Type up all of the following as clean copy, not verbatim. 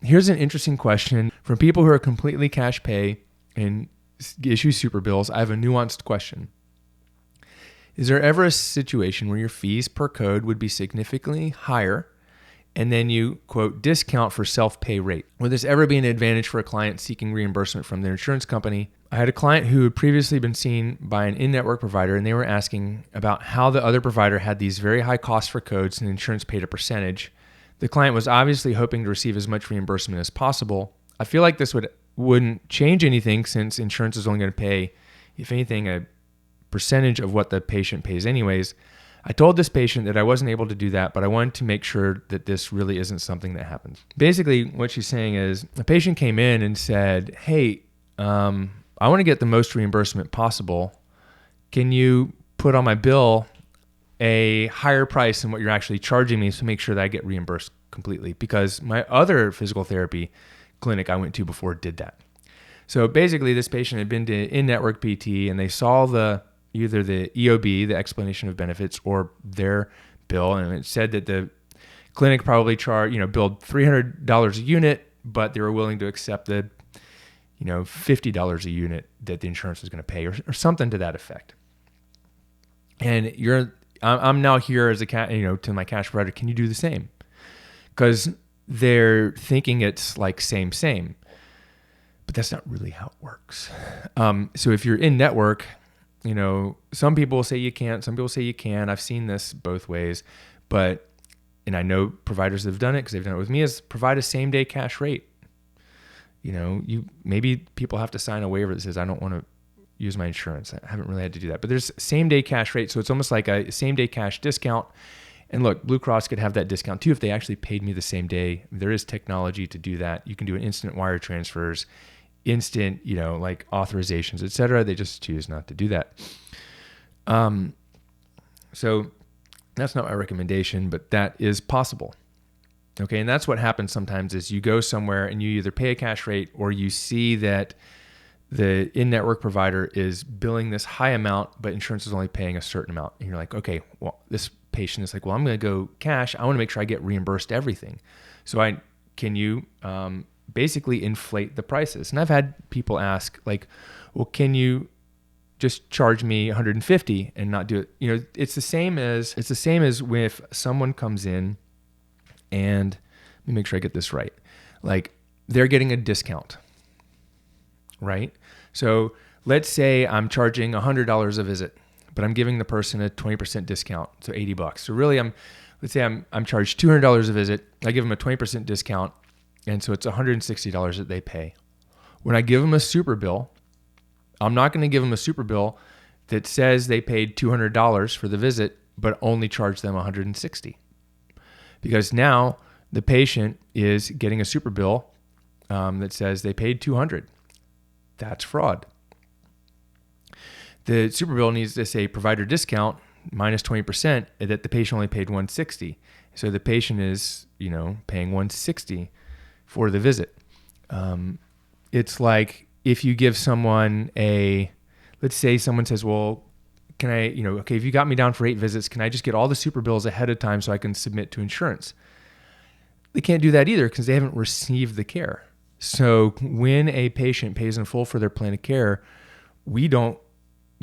here's an interesting question. For people who are completely cash pay and issue super bills, I have a nuanced question. Is there ever a situation where your fees per code would be significantly higher and then you, quote, discount for self-pay rate? Would this ever be an advantage for a client seeking reimbursement from their insurance company? I had a client who had previously been seen by an in-network provider, and they were asking about how the other provider had these very high costs for codes and insurance paid a percentage. The client was obviously hoping to receive as much reimbursement as possible. I feel like this wouldn't change anything since insurance is only going to pay, if anything, a percentage of what the patient pays anyways. I told this patient that I wasn't able to do that, but I wanted to make sure that this really isn't something that happens. Basically, what she's saying is a patient came in and said, hey, I want to get the most reimbursement possible. Can you put on my bill a higher price than what you're actually charging me to make sure that I get reimbursed completely? Because my other physical therapy clinic I went to before did that. So basically, this patient had been to in-network PT and they saw either the EOB, the explanation of benefits, or their bill, and it said that the clinic probably billed $300 a unit, but they were willing to accept the $50 a unit that the insurance was going to pay, or something to that effect. And I'm now here as to my cash provider. Can you do the same? Because they're thinking it's like same, but that's not really how it works. So if you're in network, some people say you can't, some people say you can. I've seen this both ways, and I know providers that have done it because they've done it with me, is provide a same day cash rate. Maybe people have to sign a waiver that says, I don't want to use my insurance. I haven't really had to do that, but there's same day cash rate. So it's almost like a same day cash discount. And look, Blue Cross could have that discount too if they actually paid me the same day. There is technology to do that. You can do an instant wire transfers, instant, like authorizations, et cetera. They just choose not to do that. So that's not my recommendation, but that is possible. Okay. And that's what happens sometimes is you go somewhere and you either pay a cash rate or you see that the in-network provider is billing this high amount, but insurance is only paying a certain amount. And you're like, okay, well, this patient is like, well, I'm going to go cash. I want to make sure I get reimbursed everything. So can you basically inflate the prices? And I've had people ask like, well, can you just charge me $150 and not do it? It's the same as if someone comes in and let me make sure I get this right. Like they're getting a discount, right? So let's say I'm charging $100 a visit, but I'm giving the person a 20% discount, so $80. So really let's say I'm charged $200 a visit. I give them a 20% discount, and so it's $160 that they pay. When I give them a super bill, I'm not going to give them a super bill that says they paid $200 for the visit, but only charge them $160. Because now the patient is getting a super bill that says they paid $200. That's fraud. The super bill needs to say provider discount minus 20% that the patient only paid $160. So the patient is, paying $160 for the visit. It's like if you give someone let's say someone says, well, can I, okay, if you got me down for 8 visits, can I just get all the super bills ahead of time so I can submit to insurance? They can't do that either because they haven't received the care. So when a patient pays in full for their plan of care, we don't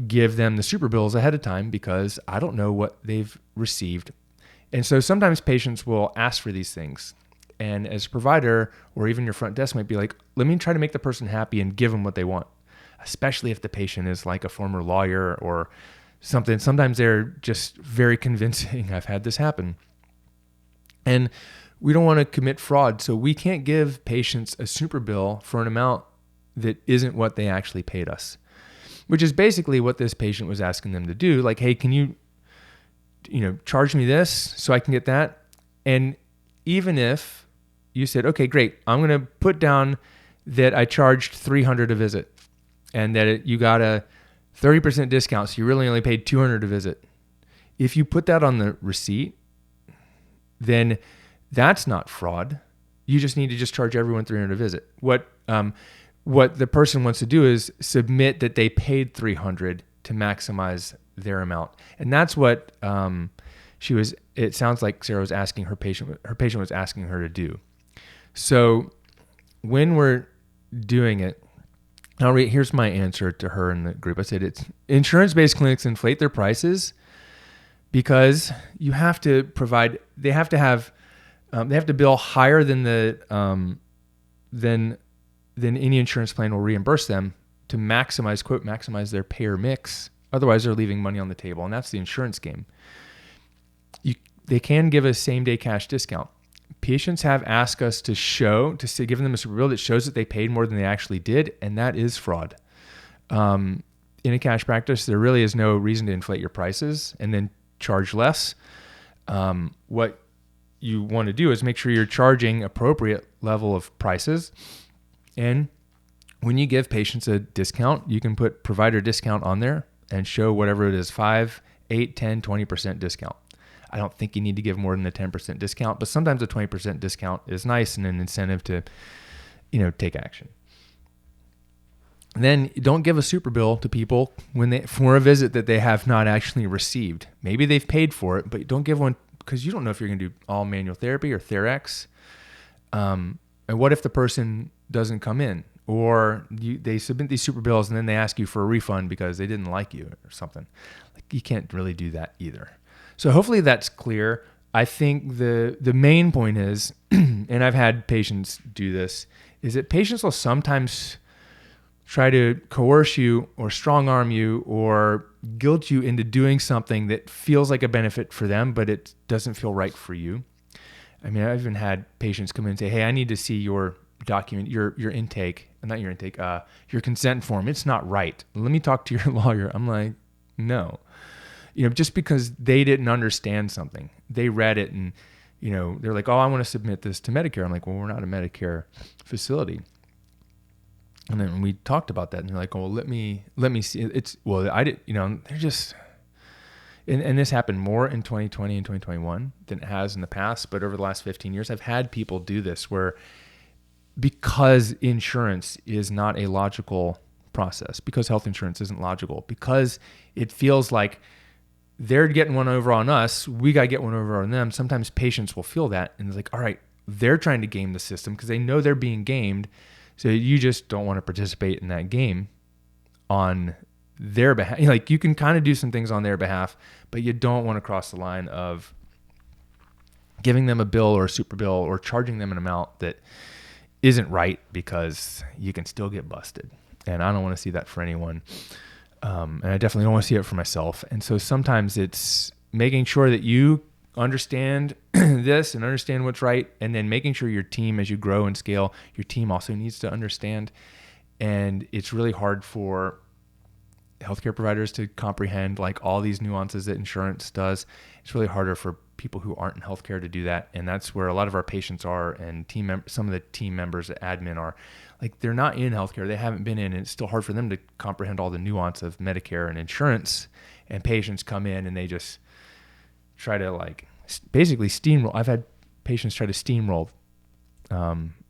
give them the super bills ahead of time because I don't know what they've received. And so sometimes patients will ask for these things. And as a provider or even your front desk might be like, let me try to make the person happy and give them what they want, especially if the patient is like a former lawyer or something. Sometimes they're just very convincing. I've had this happen. And we don't want to commit fraud. So we can't give patients a super bill for an amount that isn't what they actually paid us, which is basically what this patient was asking them to do. Like, hey, can you charge me this so I can get that? And even if you said, okay, great, I'm going to put down that I charged $300 a visit and that you got a 30% discount, so you really only paid $200 a visit. If you put that on the receipt, then that's not fraud. You just need to just charge everyone $300 a visit. What the person wants to do is submit that they paid $300 to maximize their amount. And that's what it sounds like Sarah was asking her patient was asking her to do. So when we're doing it, here's my answer to her in the group. I said, it's insurance-based clinics inflate their prices because you have to provide, they have to bill higher than than any insurance plan will reimburse them to maximize their payer mix. Otherwise, they're leaving money on the table, and that's the insurance game. They can give a same-day cash discount. Patients have asked us to give them a super bill that shows that they paid more than they actually did, and that is fraud. In a cash practice, there really is no reason to inflate your prices and then charge less. What you want to do is make sure you're charging appropriate level of prices. And when you give patients a discount, you can put provider discount on there and show whatever it is, 5, 8, 10, 20% discount. I don't think you need to give more than the 10% discount, but sometimes a 20% discount is nice and an incentive to, take action. And then don't give a super bill to people for a visit that they have not actually received. Maybe they've paid for it, but don't give one because you don't know if you're going to do all manual therapy or Therex. And what if the person doesn't come in, or they submit these super bills and then they ask you for a refund because they didn't like you or something? You can't really do that either. So hopefully that's clear. I think the main point is, and I've had patients do this, is that patients will sometimes try to coerce you or strong arm you or guilt you into doing something that feels like a benefit for them, but it doesn't feel right for you. I mean, I've even had patients come in and say, hey, I need to see your document, your intake, not your intake, your consent form. It's not right. Let me talk to your lawyer. I'm like, no. Just because they didn't understand something, they read it and, they're like, oh, I want to submit this to Medicare. I'm like, well, we're not a Medicare facility. And then we talked about that and they're like, oh, well, let me see. They're just, and this happened more in 2020 and 2021 than it has in the past. But over the last 15 years, I've had people do this where because insurance is not a logical process, because health insurance isn't logical, because it feels like they're getting one over on us, we got to get one over on them. Sometimes patients will feel that and it's like, all right, they're trying to game the system because they know they're being gamed. So you just don't want to participate in that game on their behalf. You can kind of do some things on their behalf, but you don't want to cross the line of giving them a bill or a super bill or charging them an amount that isn't right, because you can still get busted. And I don't want to see that for anyone. And I definitely don't want to see it for myself. And so sometimes it's making sure that you understand this and understand what's right, and then making sure your team, as you grow and scale, your team also needs to understand. And it's really hard for healthcare providers to comprehend all these nuances that insurance does. It's really harder for people who aren't in healthcare to do that. And that's where a lot of our patients are, and some of the team members at admin are. They're not in healthcare. They haven't been in, and it's still hard for them to comprehend all the nuance of Medicare and insurance. And patients come in and they just try to basically steamroll. I've had patients try to steamroll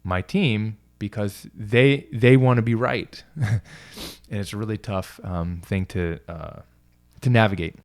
my team because they want to be right. And it's a really tough thing to navigate.